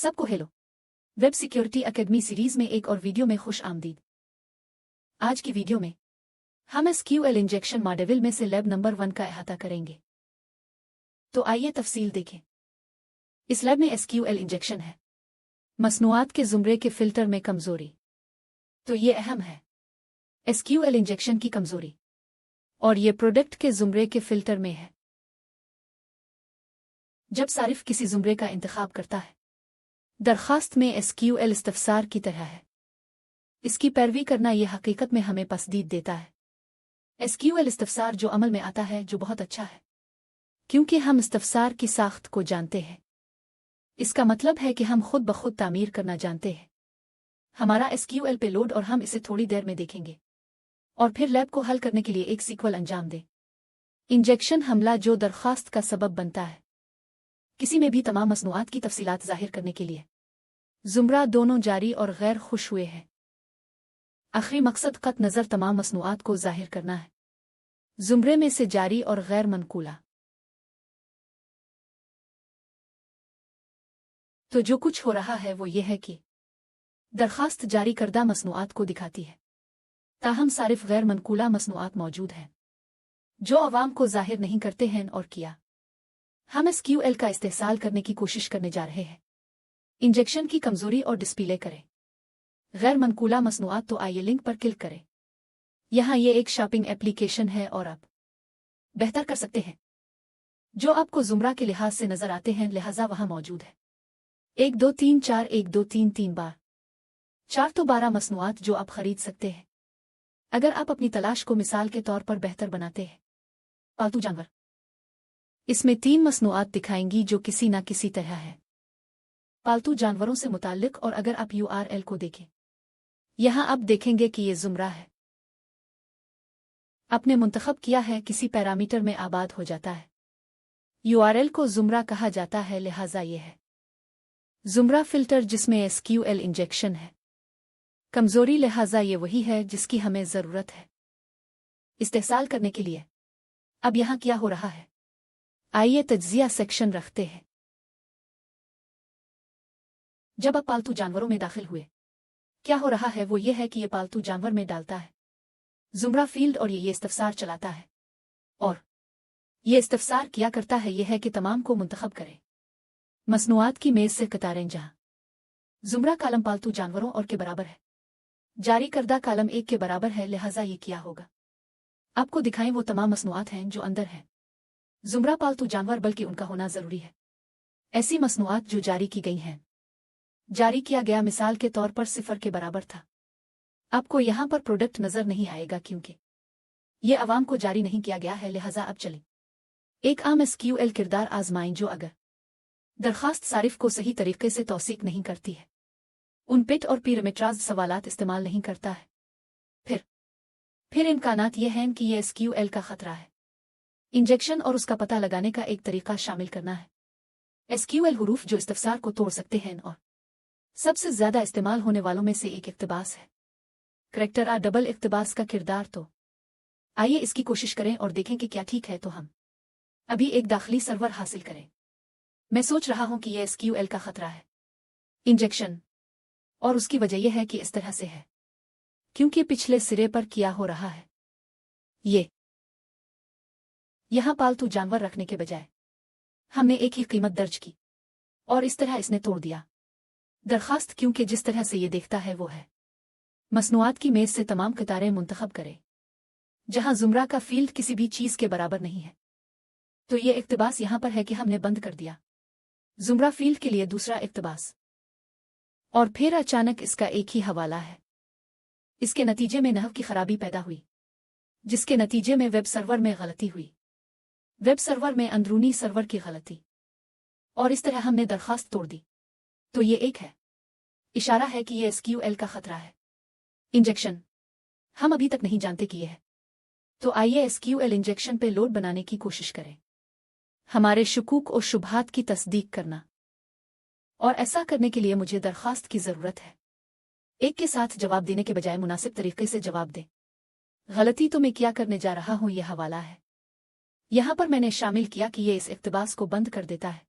سب کو hello, web security academy series میں ایک اور ویڈیو میں خوش آمدید۔ آج کی ویڈیو میں ہم SQL انجیکشن ماڈیول میں سے لیب نمبر 1 کا احاطہ کریں گے۔ تو آئیے تفصیل دیکھیں۔ اس لیب میں SQL انجیکشن ہے۔ مصنوعات کے زمرے کے فلٹر میں کمزوری۔ تو یہ اہم ہے۔ SQL انجیکشن کی کمزوری، اور یہ پروڈکٹ کے زمرے کے فلٹر میں ہے۔ جب صارف کسی زمرے کا انتخاب کرتا ہے، درخواست میں SQL استفسار کی طرح ہے۔ اس کی پیروی کرنا یہ حقیقت میں ہمیں تسدید دیتا ہے۔ SQL استفسار جو عمل میں آتا ہے جو بہت اچھا ہے، کیونکہ ہم استفسار کی ساخت کو جانتے ہیں۔ اس کا مطلب ہے کہ ہم خود بخود تعمیر کرنا جانتے ہیں۔ ہمارا SQL پہ لوڈ اور ہم اسے تھوڑی دیر میں دیکھیں گے، اور پھر لیب کو حل کرنے کے لیے ایک سیکول انجام دیں۔ انجیکشن حملہ جو درخواست کا سبب بنتا ہے، کسی میں بھی تمام مصنوعات کی تفصیلات ظاہر کرنے کے لیے زمرہ دونوں جاری اور غیر خوش ہوئے ہیں۔ آخری مقصد قط نظر تمام مصنوعات کو ظاہر کرنا ہے، زمرے میں سے جاری اور غیر منقولہ۔ تو جو کچھ ہو رہا ہے وہ یہ ہے کہ درخواست جاری کردہ مصنوعات کو دکھاتی ہے، تاہم صارف غیر منقولہ مصنوعات موجود ہیں جو عوام کو ظاہر نہیں کرتے ہیں۔ اور کیا ہم SQL کا استحصال کرنے کی کوشش کرنے جا رہے ہیں؟ انجیکشن کی کمزوری اور ڈسپلے کریں۔ غیر منقولہ مصنوعات۔ تو آئیے لنک پر کلک کریں۔ یہاں یہ ایک شاپنگ ایپلیکیشن ہے اور آپ بہتر کر سکتے ہیں جو آپ کو زمرہ کے لحاظ سے نظر آتے ہیں، لہٰذا وہاں موجود ہے 1 2 3 4 1 2 3 3 بار 4 تو 12 مصنوعات جو آپ خرید سکتے ہیں اگر آپ اپنی تلاش کو مثال کے طور پر بہتر بناتے ہیں۔ پالتو جانور، اس میں 3 مصنوعات دکھائیں گی جو کسی نہ کسی طرح ہے پالتو جانوروں سے متعلق۔ اور اگر آپ URL کو دیکھیں، یہاں آپ دیکھیں گے کہ یہ زمرہ ہے۔ آپ نے منتخب کیا ہے کسی پیرامیٹر میں آباد ہو جاتا ہے۔ URL کو زمرہ کہا جاتا ہے، لہٰذا یہ ہے زمرہ فلٹر جس میں SQL انجیکشن ہے۔ کمزوری، لہٰذا یہ وہی ہے جس کی ہمیں ضرورت ہے استحصال کرنے کے لیے۔ اب یہاں کیا ہو رہا ہے؟ آئیے تجزیہ سیکشن رکھتے ہیں۔ جب آپ پالتو جانوروں میں داخل ہوئے، کیا ہو رہا ہے وہ یہ ہے کہ یہ پالتو جانور میں ڈالتا ہے زمرہ فیلڈ، اور یہ استفسار چلاتا ہے۔ اور یہ استفسار کیا کرتا ہے یہ ہے کہ تمام کو منتخب کرے مصنوعات کی میز سے قطاریں، جہاں زمرہ کالم پالتو جانوروں اور کے برابر ہے، جاری کردہ کالم 1 کے برابر ہے، لہٰذا یہ کیا ہوگا؟ آپ کو دکھائیں وہ تمام مصنوعات ہیں جو اندر ہیں زمرہ پالتو جانور، بلکہ ان کا ہونا ضروری ہے ایسی مصنوعات جو جاری کی گئی ہیں۔ جاری کیا گیا مثال کے طور پر 0 کے برابر تھا۔ آپ کو یہاں پر پروڈکٹ نظر نہیں آئے گا کیونکہ یہ عوام کو جاری نہیں کیا گیا ہے، لہٰذا اب چلیں ایک عام SQL کردار آزمائیں جو اگر درخواست صارف کو صحیح طریقے سے توثیق نہیں کرتی ہے، ان پٹ اور پیرامیٹرز سوالات استعمال نہیں کرتا ہے، پھر امکانات یہ ہیں کہ یہ SQL کا خطرہ ہے۔ انجیکشن اور اس کا پتہ لگانے کا ایک طریقہ شامل کرنا ہے SQL حروف جو استفسار کو توڑ سکتے ہیں، اور سب سے زیادہ استعمال ہونے والوں میں سے ایک اقتباس ہے کریکٹر ڈبل اقتباس کا کردار۔ تو آئیے اس کی کوشش کریں اور دیکھیں کہ کیا ٹھیک ہے۔ تو ہم ابھی ایک داخلی سرور حاصل کریں۔ میں سوچ رہا ہوں کہ یہ SQL کا خطرہ ہے انجیکشن، اور اس کی وجہ یہ ہے کہ اس طرح سے ہے کیونکہ پچھلے سرے پر کیا ہو رہا ہے، یہ یہاں پالتو جانور رکھنے کے بجائے ہم نے ایک ہی قیمت درج کی، اور اس طرح اس نے توڑ دیا درخواست، کیونکہ جس طرح سے یہ دیکھتا ہے وہ ہے مصنوعات کی میز سے تمام قطاریں منتخب کرے جہاں زمرہ کا فیلڈ کسی بھی چیز کے برابر نہیں ہے۔ تو یہ اقتباس یہاں پر ہے کہ ہم نے بند کر دیا زمرہ فیلڈ کے لیے دوسرا اقتباس، اور پھر اچانک اس کا ایک ہی حوالہ ہے۔ اس کے نتیجے میں نحو کی خرابی پیدا ہوئی، جس کے نتیجے میں ویب سرور میں غلطی ہوئی، ویب سرور میں اندرونی سرور کی غلطی، اور اس طرح ہم نے درخواست توڑ دی۔ تو یہ ایک ہے اشارہ ہے کہ یہ SQL کا خطرہ ہے انجیکشن۔ ہم ابھی تک نہیں جانتے کہ یہ ہے۔ تو آئیے SQL انجیکشن پہ لوڈ بنانے کی کوشش کریں، ہمارے شکوک اور شبہات کی تصدیق کرنا، اور ایسا کرنے کے لیے مجھے درخواست کی ضرورت ہے۔ ایک کے ساتھ جواب دینے کے بجائے مناسب طریقے سے جواب دیں۔ غلطی تو میں کیا کرنے جا رہا ہوں، یہ حوالہ ہے۔ یہاں پر میں نے شامل کیا کہ یہ اس اقتباس کو بند کر دیتا ہے